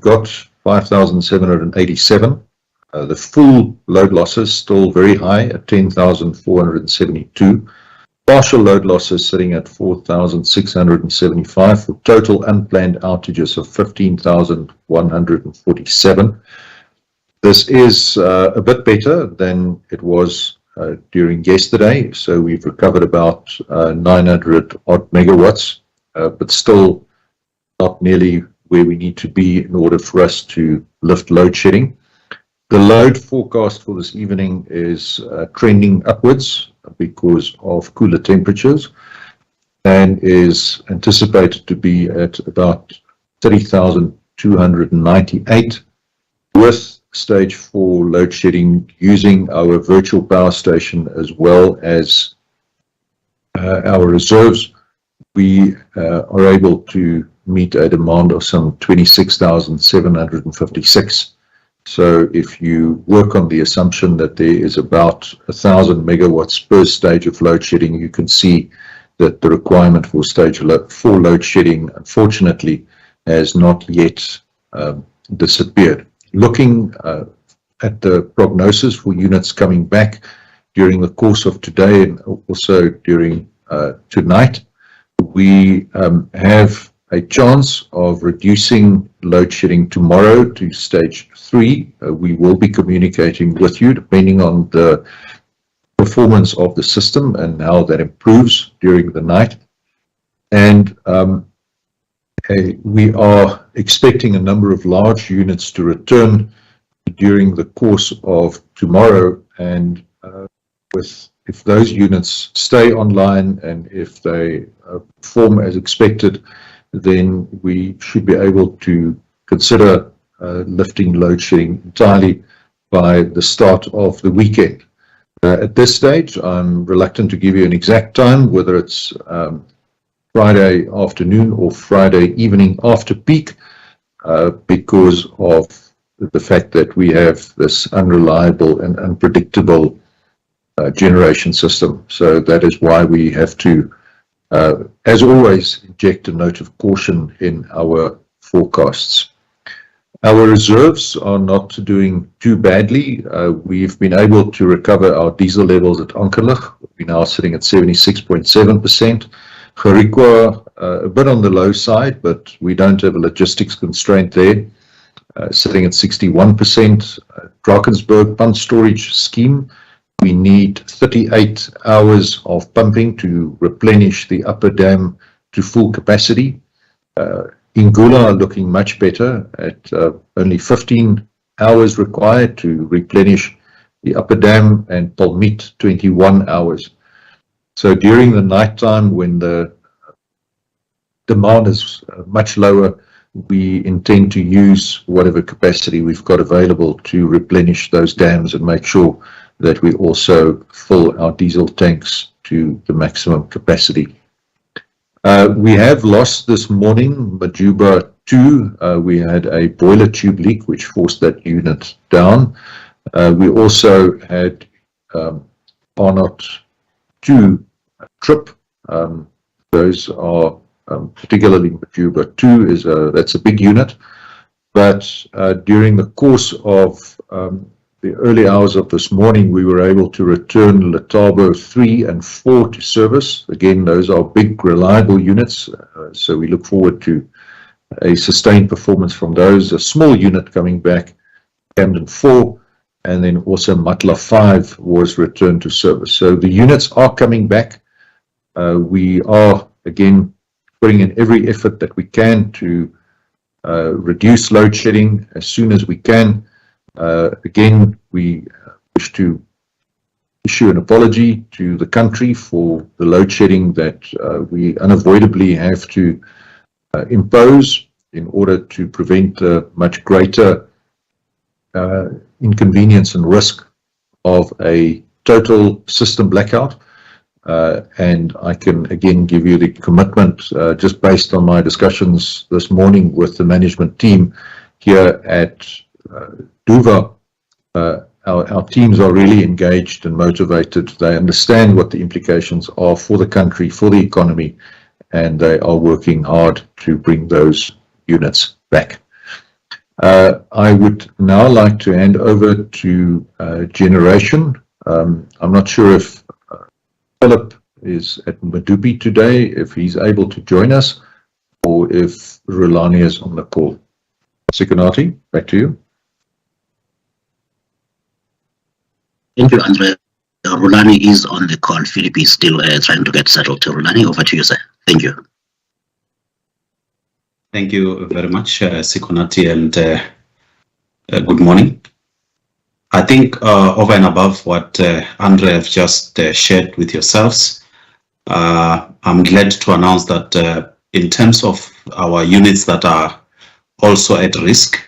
got 5,787. The full load losses still very high at 10,472. Partial load losses sitting at 4,675 for total unplanned outages of 15,147. This is a bit better than it was during yesterday. So we've recovered about 900 odd megawatts, but still not nearly where we need to be in order for us to lift load shedding. The load forecast for this evening is trending upwards because of cooler temperatures and is anticipated to be at about 30,298 with stage 4 load shedding using our virtual power station as well as our reserves. We are able to meet a demand of some 26,756. So if you work on the assumption that there is about 1,000 megawatts per stage of load shedding, you can see that the requirement for stage 4 load shedding, unfortunately, has not yet disappeared. Looking at the prognosis for units coming back during the course of today and also during tonight, we have a chance of reducing load shedding tomorrow to stage 3. We will be communicating with you depending on the performance of the system and how that improves during the night. And we are expecting a number of large units to return during the course of tomorrow. And if those units stay online and if they perform as expected, then we should be able to consider lifting load shedding entirely by the start of the weekend. At this stage, I'm reluctant to give you an exact time, whether it's Friday afternoon or Friday evening after peak, because of the fact that we have this unreliable and unpredictable generation system. So that is why we have to, as always, inject a note of caution in our forecasts. Our reserves are not doing too badly. We've been able to recover our diesel levels at Ankerlig. We're now sitting at 76.7%. Gerikwa, a bit on the low side, but we don't have a logistics constraint there, sitting at 61%. Drakensberg pump storage scheme, we need 38 hours of pumping to replenish the upper dam to full capacity. Ingula are looking much better at only 15 hours required to replenish the upper dam, and Palmit 21 hours. So during the night time when the demand is much lower, we intend to use whatever capacity we've got available to replenish those dams and make sure that we also fill our diesel tanks to the maximum capacity. We have lost this morning Majuba 2. We had a boiler tube leak which forced that unit down. We also had Arnott 2 trip. Those are particularly Majuba 2 that's a big unit. But during the course of the early hours of this morning, we were able to return Letabo 3 and 4 to service. Again, those are big, reliable units, so we look forward to a sustained performance from those. A small unit coming back, Camden 4, and then also Matla 5 was returned to service. So the units are coming back. We are, again, putting in every effort that we can to reduce load shedding as soon as we can. Again, we wish to issue an apology to the country for the load shedding that we unavoidably have to impose in order to prevent a much greater inconvenience and risk of a total system blackout. And I can again give you the commitment, just based on my discussions this morning with the management team here at Duva. Our teams are really engaged and motivated. They understand what the implications are for the country, for the economy, and they are working hard to bring those units back. I would now like to hand over to Generation. I'm not sure if Philip is at Medupi today, if he's able to join us, or if Rulani is on the call. Sikonati, back to you. Thank you, Andre. Rulani is on the call. Philip is still trying to get settled. To Rulani, over to you, sir. Thank you. Thank you very much, Sikonati, and good morning. I think over and above what Andre have just shared with yourselves, I'm glad to announce that in terms of our units that are also at risk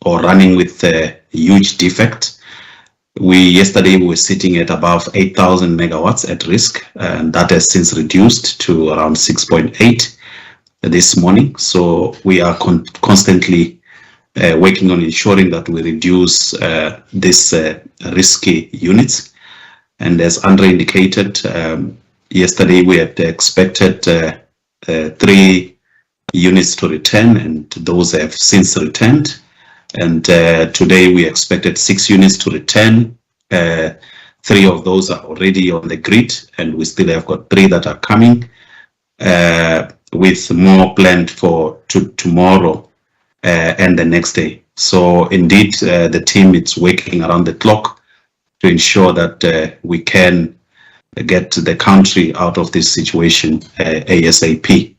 or running with a huge defect, yesterday we were sitting at above 8,000 megawatts at risk, and that has since reduced to around 6.8 this morning. So we are constantly working on ensuring that we reduce these risky units. And as Andre indicated, yesterday we had expected 3 units to return, and those have since returned. And today we expected 6 units to return. 3 of those are already on the grid, and we still have got 3 that are coming, with more planned for tomorrow and the next day. So indeed, the team is working around the clock to ensure that we can get the country out of this situation ASAP.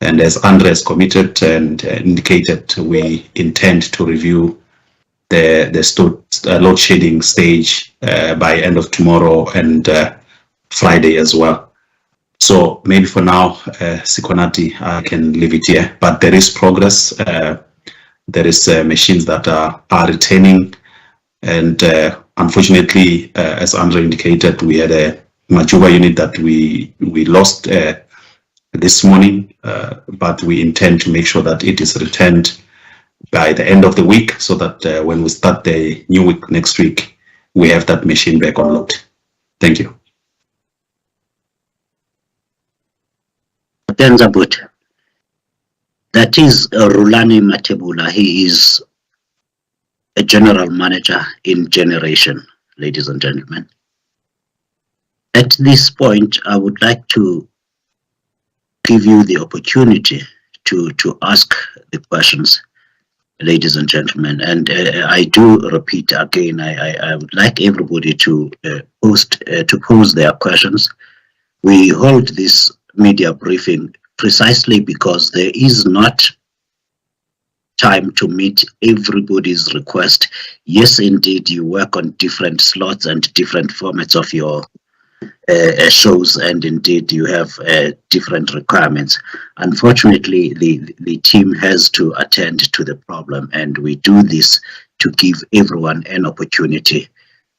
And as Andre has committed and indicated, we intend to review the load shedding stage by end of tomorrow and Friday as well. So maybe for now, Sikonati, I can leave it here, but there is progress. There is machines that are returning, and unfortunately, as Andre indicated, we had a Majuba unit that we lost this morning, but we intend to make sure that it is returned by the end of the week, so that when we start the new week next week, we have that machine back on load. Thank you. That is Rulani Matebula. He is a general manager in Generation, ladies and gentlemen. At this point, I would like to give you the opportunity to ask the questions, ladies and gentlemen. And I do repeat again, I would like everybody to pose their questions. We hold this media briefing precisely because there is not time to meet everybody's request. Yes, indeed, you work on different slots and different formats of your shows, and indeed you have different requirements. Unfortunately, the team has to attend to the problem, and we do this to give everyone an opportunity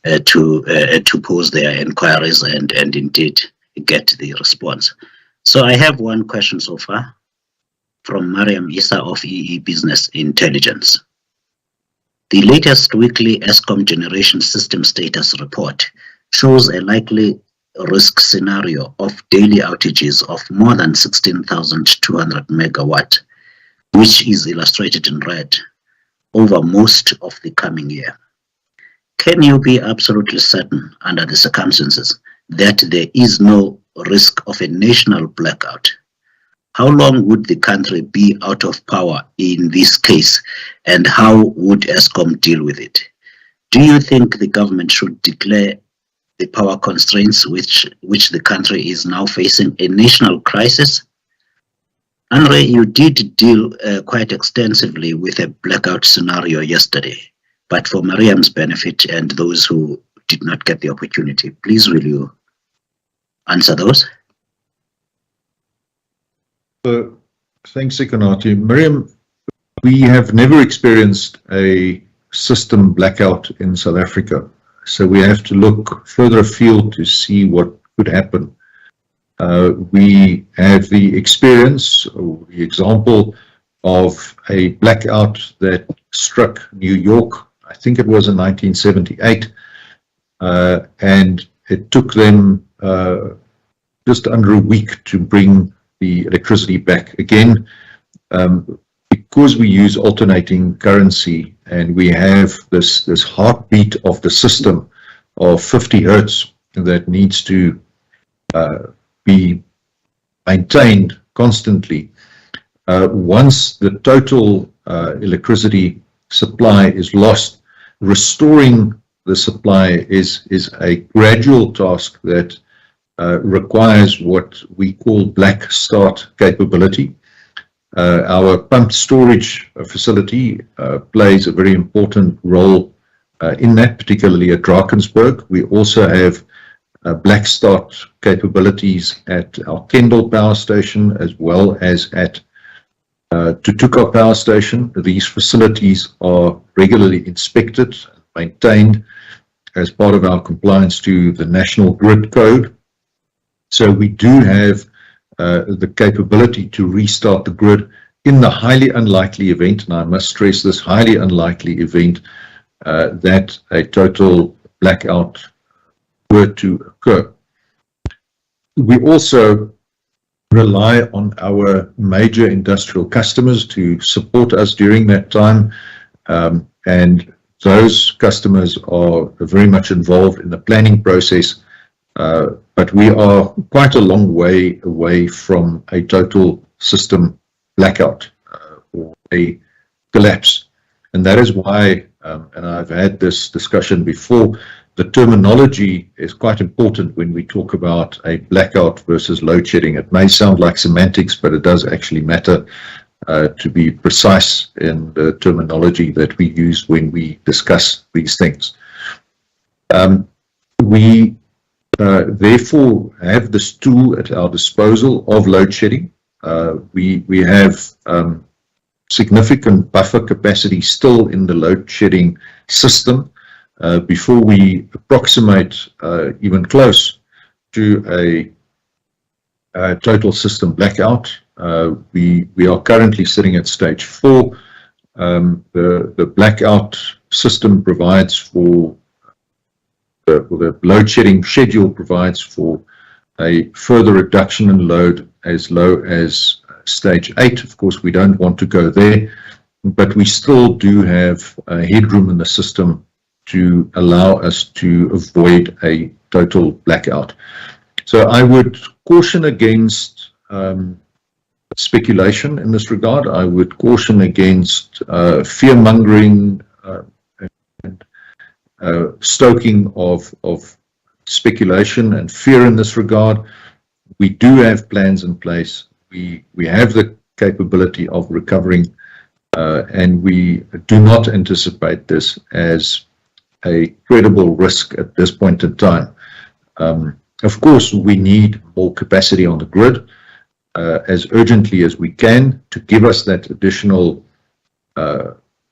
to pose their inquiries and indeed get the response. So I have one question so far from Mariam Issa of EE Business Intelligence. The latest weekly Eskom Generation System Status Report shows a likely risk scenario of daily outages of more than 16,200 megawatt, which is illustrated in red, over most of the coming year. Can you be absolutely certain under the circumstances that there is no risk of a national blackout? How long would the country be out of power in this case, and how would Eskom deal with it? Do you think the government should declare the power constraints which the country is now facing a national crisis? Andre, you did deal quite extensively with a blackout scenario yesterday, but for Mariam's benefit and those who did not get the opportunity, please will you answer those? Thanks, Sikonati. Mariam, we have never experienced a system blackout in South Africa, so we have to look further afield to see what could happen. We have the experience, or the example of a blackout that struck New York, I think it was in 1978, and it took them just under a week to bring the electricity back again, because we use alternating currency and we have this heartbeat of the system of 50 hertz that needs to be maintained constantly, once the total electricity supply is lost, restoring the supply is a gradual task that requires what we call black start capability. Our pumped storage facility plays a very important role in that, particularly at Drakensberg. We also have black start capabilities at our Kendal power station as well as at Tutuka power station. These facilities are regularly inspected and maintained as part of our compliance to the National Grid Code. So we do have the capability to restart the grid in the highly unlikely event, and I must stress this highly unlikely event, that a total blackout were to occur. We also rely on our major industrial customers to support us during that time, and those customers are very much involved in the planning process, but we are quite a long way away from a total system blackout or a collapse. And that is why, and I've had this discussion before, the terminology is quite important when we talk about a blackout versus load shedding. It may sound like semantics, but it does actually matter to be precise in the terminology that we use when we discuss these things. We therefore have this tool at our disposal of load shedding. We have significant buffer capacity still in the load shedding system before we approximate even close to a total system blackout. We are currently sitting at stage 4. The blackout system provides for the load shedding schedule provides for a further reduction in load as low as stage 8. Of course, we don't want to go there, but we still do have headroom in the system to allow us to avoid a total blackout. So I would caution against speculation in this regard. I would caution against fear-mongering and stoking of speculation and fear in this regard. We do have plans in place. We have the capability of recovering, and we do not anticipate this as a credible risk at this point in time. Of course, we need more capacity on the grid as urgently as we can to give us that additional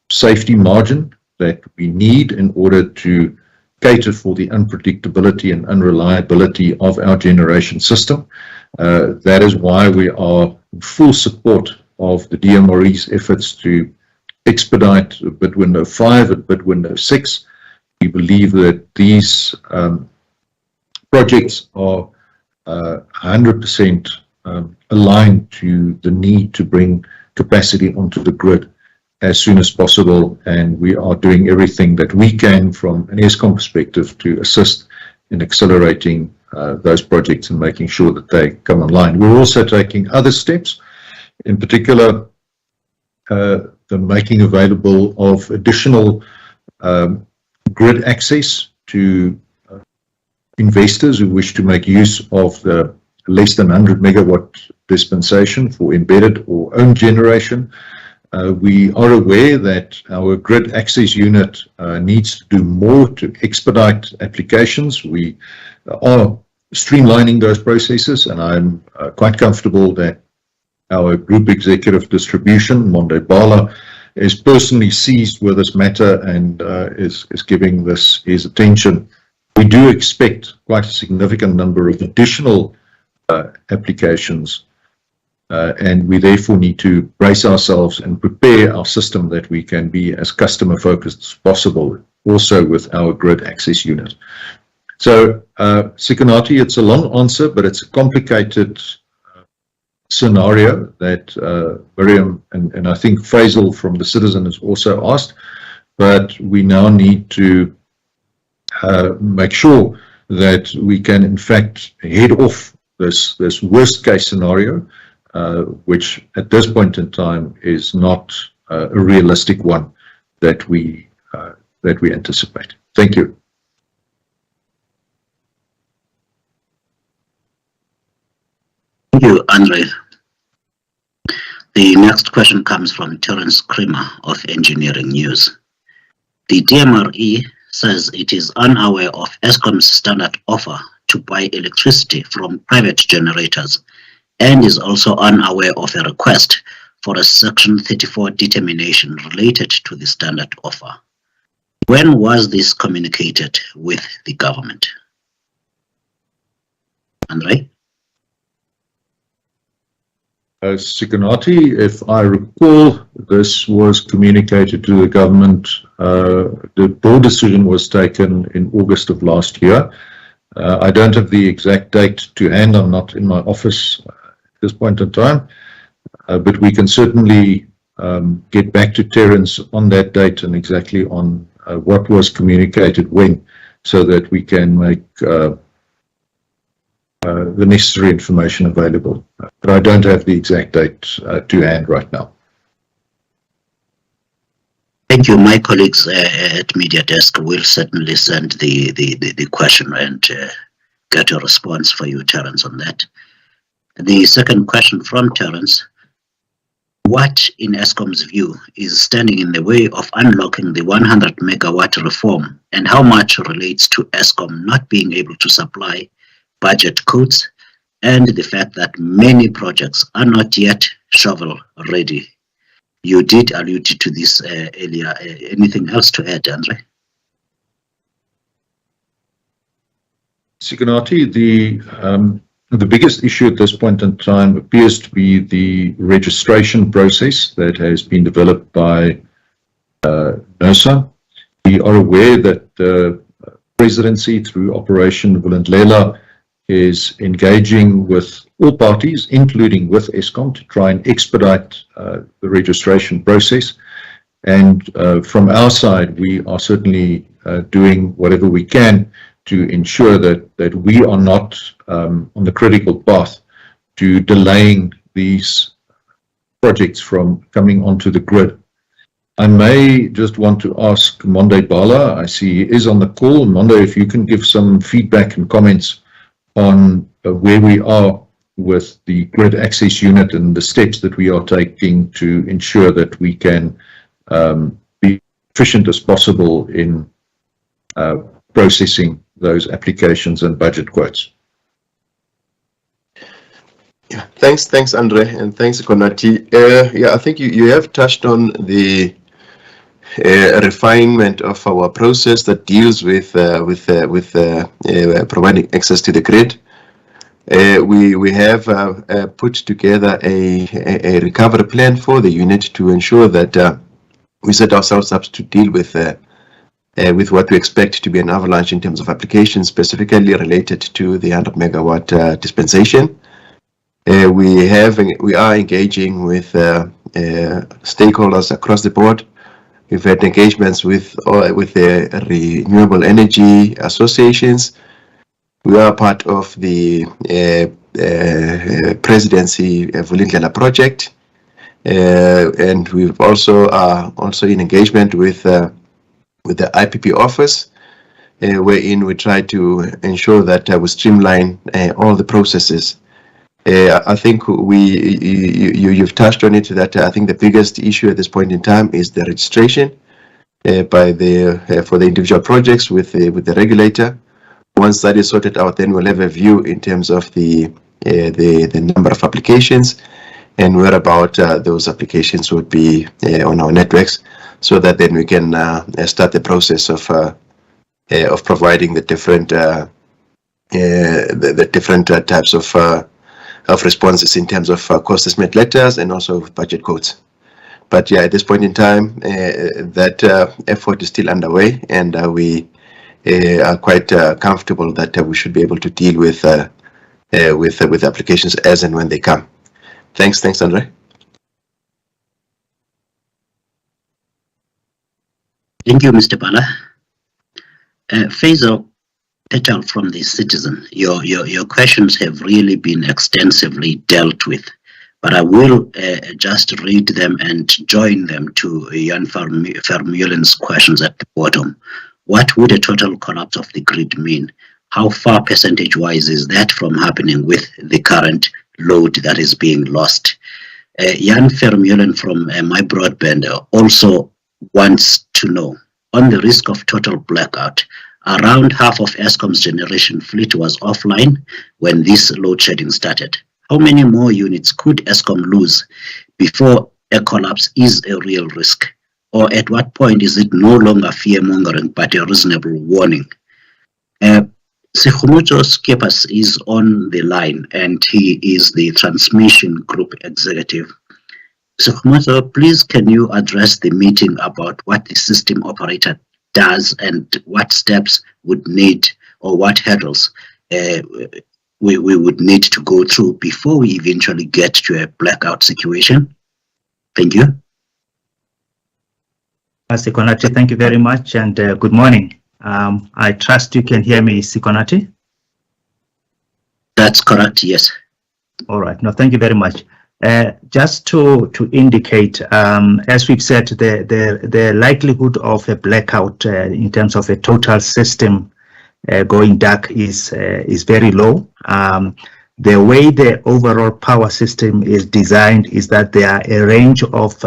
safety margin that we need in order to cater for the unpredictability and unreliability of our generation system. That is why we are in full support of the DMRE's efforts to expedite bid window 5 and bid window 6. We believe that these projects are 100% aligned to the need to bring capacity onto the grid as soon as possible, and we are doing everything that we can from an Eskom perspective to assist in accelerating those projects and making sure that they come online. We're also taking other steps, in particular the making available of additional grid access to investors who wish to make use of the less than 100 megawatt dispensation for embedded or owned generation. We are aware that our grid access unit needs to do more to expedite applications. We are streamlining those processes, and I'm quite comfortable that our Group Executive Distribution, Monde Bala, is personally seized with this matter and is giving this his attention. We do expect quite a significant number of additional applications, and we therefore need to brace ourselves and prepare our system that we can be as customer focused as possible, also with our grid access unit. So, Sikonati, it's a long answer, but it's a complicated scenario that Miriam and I think Faisal from the Citizen has also asked, but we now need to make sure that we can in fact head off this worst case scenario, which at this point in time is not a realistic one that we anticipate. Thank you. Thank you, Andre. The next question comes from Terence Creamer of Engineering News. The DMRE says it is unaware of Eskom's standard offer to buy electricity from private generators and is also unaware of a request for a Section 34 determination related to the standard offer. When was this communicated with the government? Andre? Sikonati, if I recall, this was communicated to the government. The board decision was taken in August of last year. I don't have the exact date to hand. I'm not in my office at this point in time, but we can certainly get back to Terence on that date and exactly on what was communicated when, so that we can make the necessary information available. But I don't have the exact date to hand right now. Thank you. My colleagues at Media Desk will certainly send the question and get a response for you, Terence, on that. The second question from Terence: what, in Eskom's view, is standing in the way of unlocking the 100 megawatt reform, and how much relates to Eskom not being able to supply budget codes and the fact that many projects are not yet shovel ready? You did allude to this earlier. Anything else to add, Andre? Sikonati, the biggest issue at this point in time appears to be the registration process that has been developed by NERSA. We are aware that the presidency, through Operation Vulindlela, is engaging with all parties, including with Eskom, to try and expedite the registration process. And from our side, we are certainly doing whatever we can to ensure that we are not on the critical path to delaying these projects from coming onto the grid. I may just want to ask Monde Bala, I see he is on the call. Monde, if you can give some feedback and comments on where we are with the grid access unit and the steps that we are taking to ensure that we can be efficient as possible in processing those applications and budget quotes. Yeah, thanks, Andre, and thanks, Konati. Yeah, I think you have touched on the refinement of our process that deals with providing access to the grid. We have put together a recovery plan for the unit to ensure that we set ourselves up to deal with what we expect to be an avalanche in terms of applications, specifically related to the 100 megawatt dispensation. We are engaging with stakeholders across the board. We've had engagements with the renewable energy associations. We are part of the presidency Vulindlela project, and we've also in engagement with the IPP office, wherein we try to ensure that we streamline all the processes. I think you've touched on it, that I think the biggest issue at this point in time is the registration for the individual projects with the regulator. Once that is sorted out, then we'll have a view in terms of the number of applications and where about those applications would be on our networks, so that then we can start the process of providing the different types of responses in terms of cost estimate letters and also budget codes. But yeah, at this point in time, that effort is still underway, and we are quite comfortable that we should be able to deal with applications as and when they come. Thanks, Andre. Thank you, Mr. Bala. Faisal Petal from the Citizen, your questions have really been extensively dealt with, but I will just read them and join them to Jan Vermeulen's questions at the bottom. What would a total collapse of the grid mean? How far percentage-wise is that from happening with the current load that is being lost? Jan Vermeulen from My Broadband also wants to know, on the risk of total blackout, around half of Eskom's generation fleet was offline when this load shedding started. How many more units could Eskom lose before a collapse is a real risk? Or at what point is it no longer fear-mongering but a reasonable warning? Sekgomotso Skepas is on the line and he is the transmission group executive. Sekgomotso, please can you address the meeting about what the system operator does and what steps would need or what hurdles we would need to go through before we eventually get to a blackout situation? Thank you. Sekonati, thank you very much and good morning. I trust you can hear me, Sekonati? That's correct, yes. All right, no, thank you very much. Just to indicate, as we've said, the likelihood of a blackout in terms of a total system going dark is very low. The way the overall power system is designed is that there are a range of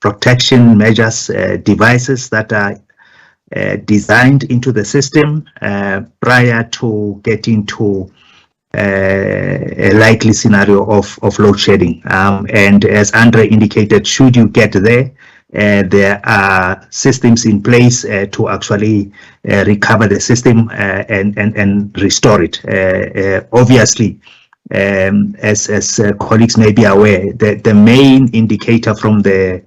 protection measures, devices that are designed into the system prior to getting to a likely scenario of load shedding. And as Andre indicated, should you get there, there are systems in place to actually recover the system and restore it. Obviously, as colleagues may be aware, the main indicator from the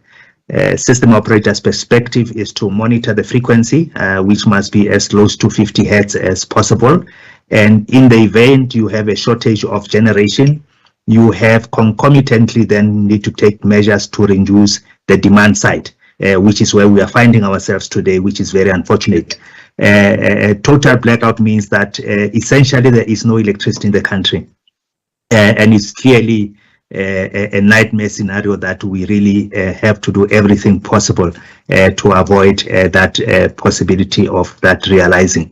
system operator's perspective is to monitor the frequency, which must be as close to 50 hertz as possible. And in the event you have a shortage of generation, you have concomitantly then need to take measures to reduce the demand side, which is where we are finding ourselves today, which is very unfortunate. A total blackout means that essentially there is no electricity in the country. And it's clearly a nightmare scenario that we really have to do everything possible to avoid that possibility of that realizing.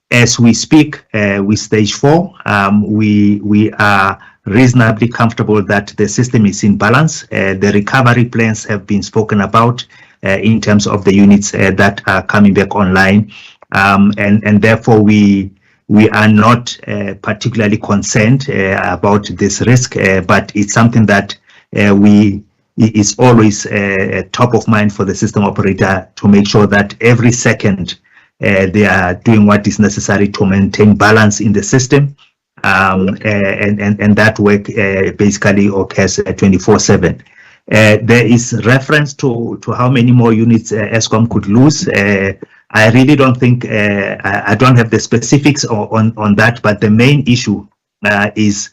As we speak with stage 4, we are reasonably comfortable that the system is in balance. The recovery plans have been spoken about in terms of the units that are coming back online, and therefore we are not particularly concerned about this risk, but it's something that is always top of mind for the system operator to make sure that every second they are doing what is necessary to maintain balance in the system, and that work basically occurs 24/7. There is reference to how many more units Eskom could lose. I really don't think, I don't have the specifics on that, but the main issue is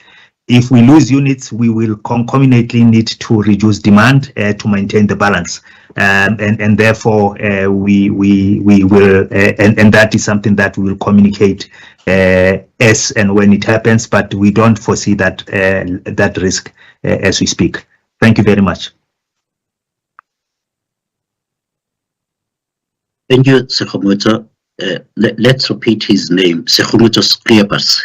if we lose units, we will concomitantly need to reduce demand to maintain the balance. And therefore, we will, and that is something that we will communicate as and when it happens, but we don't foresee that, that risk as we speak. Thank you very much. Thank you, Sekgomotso. Let's repeat his name, Sekgomotso Skepas.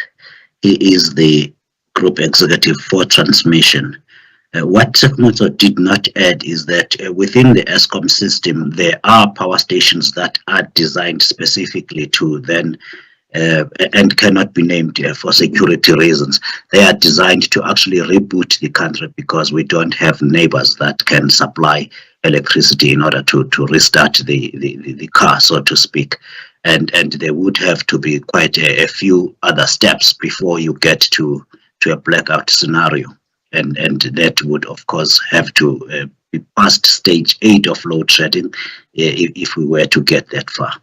He is the group executive for transmission. What Sekgomotso did not add is that within the Eskom system, there are power stations that are designed specifically to then, and cannot be named for security reasons. They are designed to actually reboot the country because we don't have neighbors that can supply electricity in order to restart the car, so to speak. And there would have to be quite a few other steps before you get to a blackout scenario. And that would, of course, have to be past stage 8 of load shedding if we were to get that far.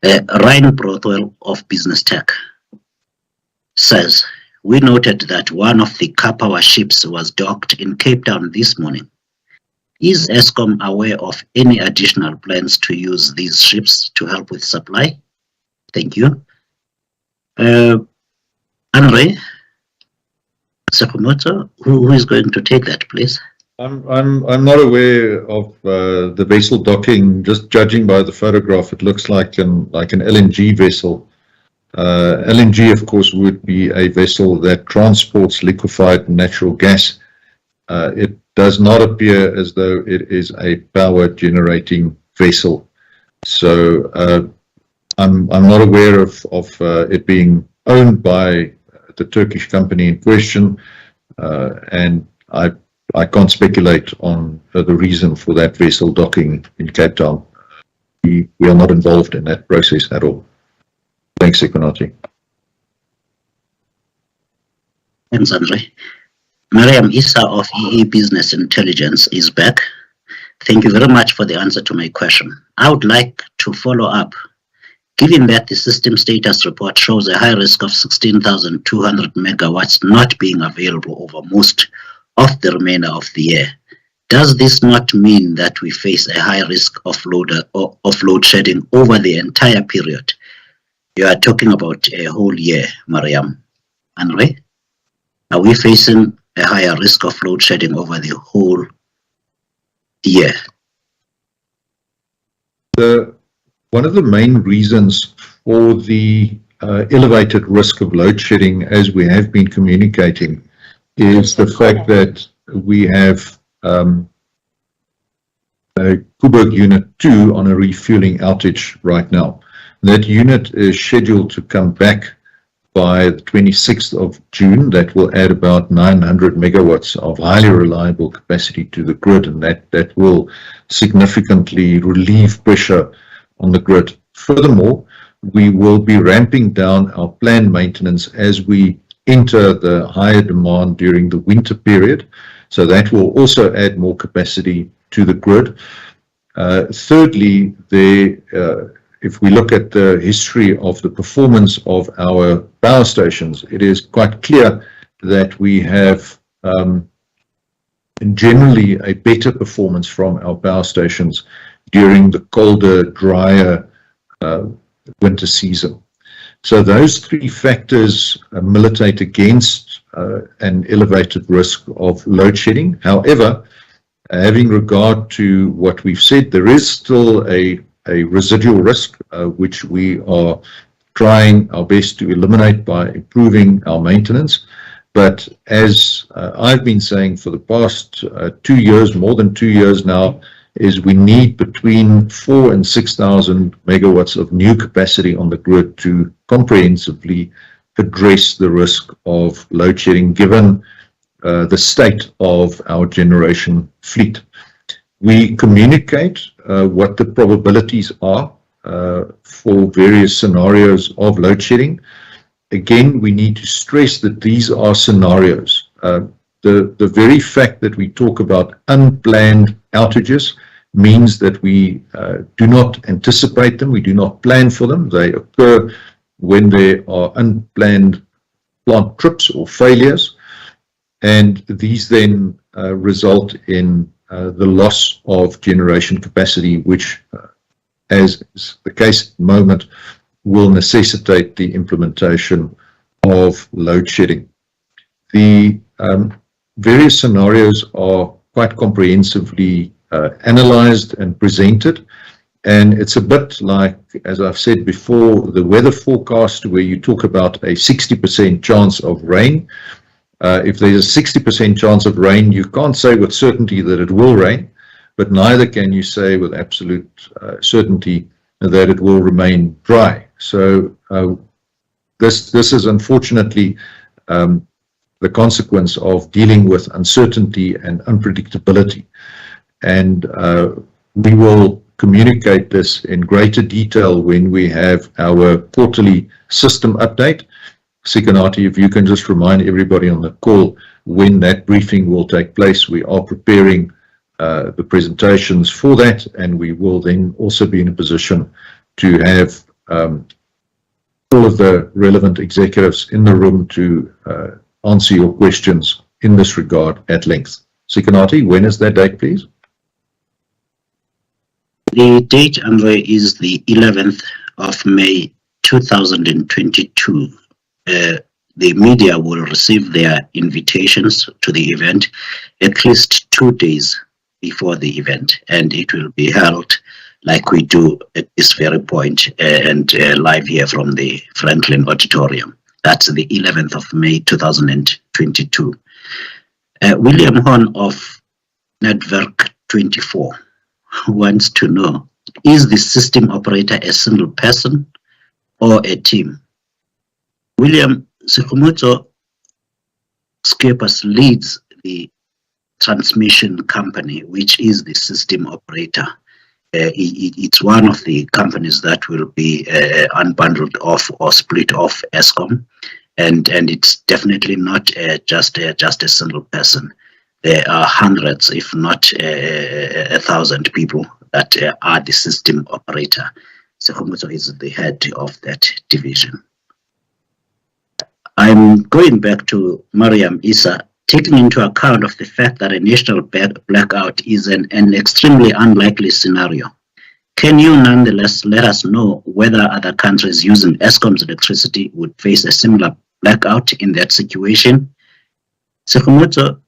Ryan Brothwell of Business Tech says, we noted that one of the car power ships was docked in Cape Town this morning. Is Eskom aware of any additional plans to use these ships to help with supply? Thank you. Andre Sakamoto, who is going to take that, please? I'm not aware of the vessel docking. Just judging by the photograph, it looks like an LNG vessel. LNG, of course, would be a vessel that transports liquefied natural gas. It does not appear as though it is a power generating vessel. So I'm not aware of it being owned by the Turkish company in question, and I can't speculate on the reason for that vessel docking in Cape Town. We are not involved in that process at all. Thanks, Sekonati. Thanks, Andre. Mariam Issa of EE Business Intelligence is back. Thank you very much for the answer to my question. I would like to follow up. Given that the system status report shows a high risk of 16,200 megawatts not being available over most of the remainder of the year, does this not mean that we face a high risk of load shedding over the entire period? You are talking about a whole year, Mariam. Andre, are we facing a higher risk of load shedding over the whole year? One of the main reasons for the elevated risk of load shedding, as we have been communicating, is the fact that we have Kuburg Unit 2 on a refueling outage right now. That unit is scheduled to come back by the 26th of June. That will add about 900 megawatts of highly reliable capacity to the grid, and that will significantly relieve pressure on the grid. Furthermore, we will be ramping down our planned maintenance as we enter the higher demand during the winter period. So that will also add more capacity to the grid. Thirdly, if we look at the history of the performance of our power stations, it is quite clear that we have generally a better performance from our power stations during the colder, drier winter season. So those three factors militate against an elevated risk of load shedding. However, having regard to what we've said, there is still a residual risk, which we are trying our best to eliminate by improving our maintenance. But as I've been saying for the past 2 years, more than 2 years now, is we need between 4,000 and 6,000 megawatts of new capacity on the grid to comprehensively address the risk of load shedding, given the state of our generation fleet. We communicate what the probabilities are for various scenarios of load shedding. Again, we need to stress that these are scenarios. The very fact that we talk about unplanned outages means that we do not anticipate them, we do not plan for them. They occur when there are unplanned plant trips or failures, and these then result in the loss of generation capacity, which, as is the case at the moment, will necessitate the implementation of load shedding. The various scenarios are quite comprehensively analyzed and presented, and it's a bit like, as I've said before, the weather forecast where you talk about a 60% chance of rain. If there's a 60% chance of rain, you can't say with certainty that it will rain, but neither can you say with absolute certainty that it will remain dry. So this is unfortunately the consequence of dealing with uncertainty and unpredictability. And we will communicate this in greater detail when we have our quarterly system update. Sikanati, if you can just remind everybody on the call when that briefing will take place. We are preparing the presentations for that, and we will then also be in a position to have all of the relevant executives in the room to answer your questions in this regard at length. Sikonati, when is that date, please? The date, Andre, is the 11th of May 2022. The media will receive their invitations to the event at least 2 days before the event, and it will be held like we do at this very point and live here from the Franklin Auditorium. That's the 11th of May 2022. William Horn of Network 24 wants to know, is the system operator a single person or a team? William, Sekumuzo Skepas leads the transmission company, which is the system operator. It's one of the companies that will be unbundled off or split off Eskom, and it's definitely not just a single person. There are hundreds, if not 1,000 people that are the system operator. Sekumuzo is the head of that division. I'm going back to Mariam Issa, taking into account of the fact that a national blackout is an extremely unlikely scenario. Can you nonetheless let us know whether other countries using Eskom's electricity would face a similar blackout in that situation? Sekumuzo,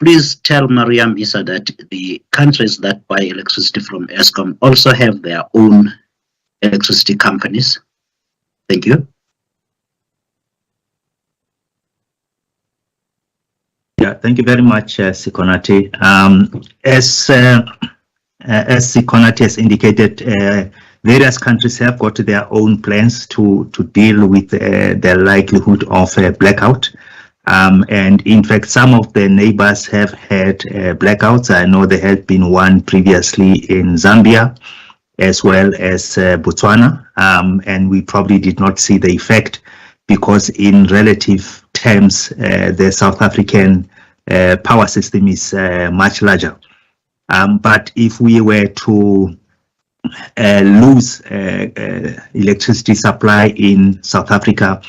please tell Mariam Issa that the countries that buy electricity from Eskom also have their own electricity companies. Thank you. Yeah, thank you very much, Sikonati. As Sikonati has indicated, various countries have got their own plans to deal with the likelihood of a blackout. And in fact, some of the neighbors have had blackouts. I know there had been one previously in Zambia, as well as Botswana, and we probably did not see the effect because in relative terms, the South African power system is much larger. But if we were to lose electricity supply in South Africa,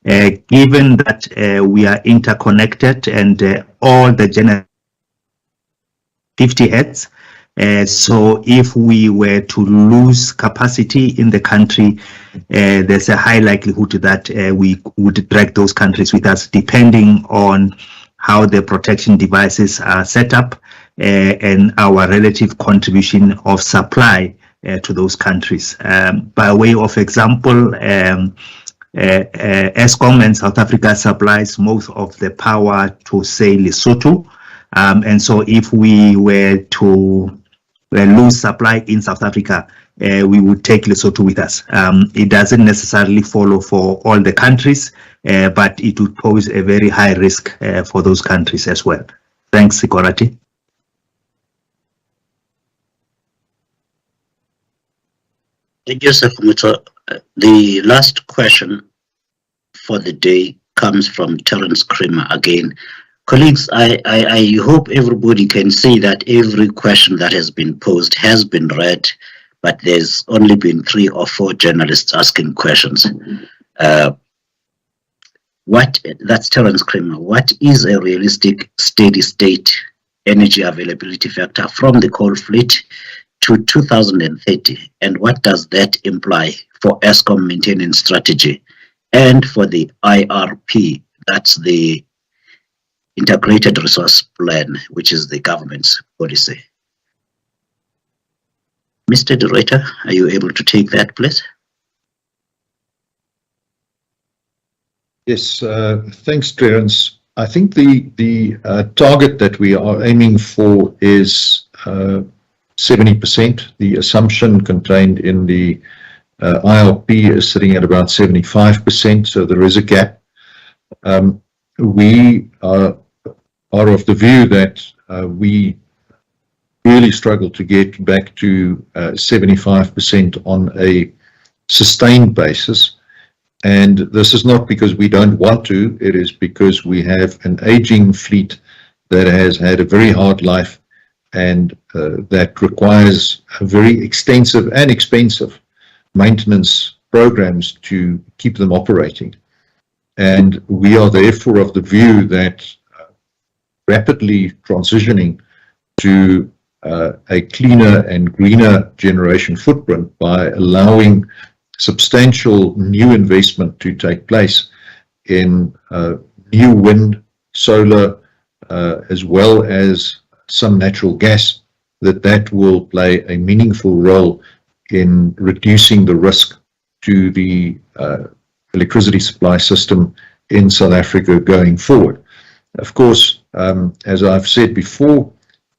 given that we are interconnected and all the general 50 hertz, so if we were to lose capacity in the country, there's a high likelihood that we would drag those countries with us, depending on how the protection devices are set up and our relative contribution of supply to those countries. By way of example, Eskom in South Africa supplies most of the power to, say, Lesotho. And so if we were to lose supply in South Africa, we would take Lesotho with us. It doesn't necessarily follow for all the countries, but it would pose a very high risk for those countries as well. Thanks, Sikonati. Thank you, Sekumuzo. The last question for the day comes from Terence Kramer again. Colleagues, I hope everybody can see that every question that has been posed has been read, but there's only been 3 or 4 journalists asking questions. That's Terence Kramer. What is a realistic steady state energy availability factor from the coal fleet to 2030? And what does that imply for Eskom maintenance strategy and for the IRP, that's the Integrated Resource Plan, which is the government's policy? Mr. Director, are you able to take that, please? Yes, thanks, Terence. I think the target that we are aiming for is 70%. The assumption contained in the IRP is sitting at about 75%, so there is a gap. We are of the view that we really struggle to get back to 75% on a sustained basis. And this is not because we don't want to, it is because we have an aging fleet that has had a very hard life and that requires a very extensive and expensive maintenance programs to keep them operating. And we are therefore of the view that rapidly transitioning to a cleaner and greener generation footprint by allowing substantial new investment to take place in new wind, solar, as well as some natural gas, that will play a meaningful role in reducing the risk to the electricity supply system in South Africa going forward. Of course, as I've said before,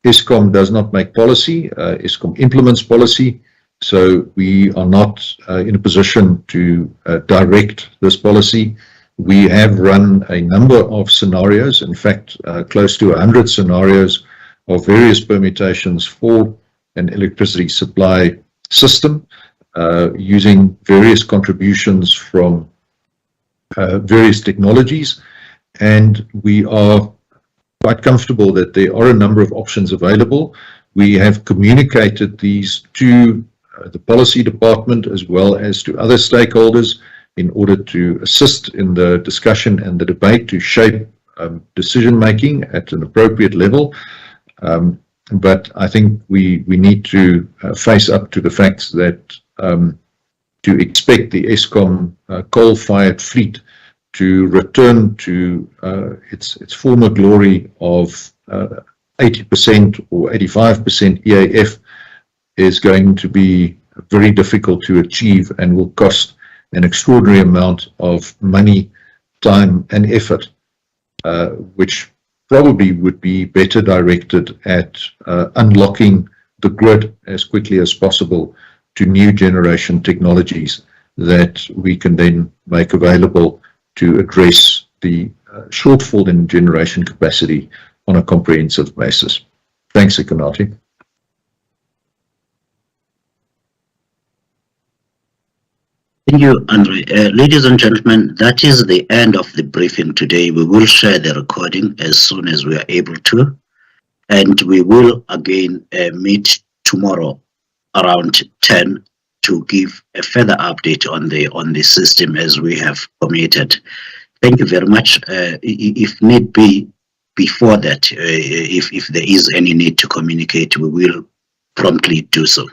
Eskom does not make policy, Eskom implements policy, so we are not in a position to direct this policy. We have run a number of scenarios, in fact, close to 100 scenarios of various permutations for an electricity supply system, using various contributions from various technologies, and we are quite comfortable that there are a number of options available. We have communicated these to the policy department as well as to other stakeholders in order to assist in the discussion and the debate to shape decision making at an appropriate level. But I think we need to face up to the facts that to expect the Eskom coal-fired fleet to return to its former glory of 80% or 85% EAF is going to be very difficult to achieve and will cost an extraordinary amount of money, time and effort, which probably would be better directed at unlocking the grid as quickly as possible to new generation technologies that we can then make available to address the shortfall in generation capacity on a comprehensive basis. Thanks, Sekonati. Thank you, Andre. Ladies and gentlemen, that is the end of the briefing today. We will share the recording as soon as we are able to, and we will again meet tomorrow around 10 to give a further update on the system as we have committed. Thank you very much. If need be, before that, if there is any need to communicate, we will promptly do so.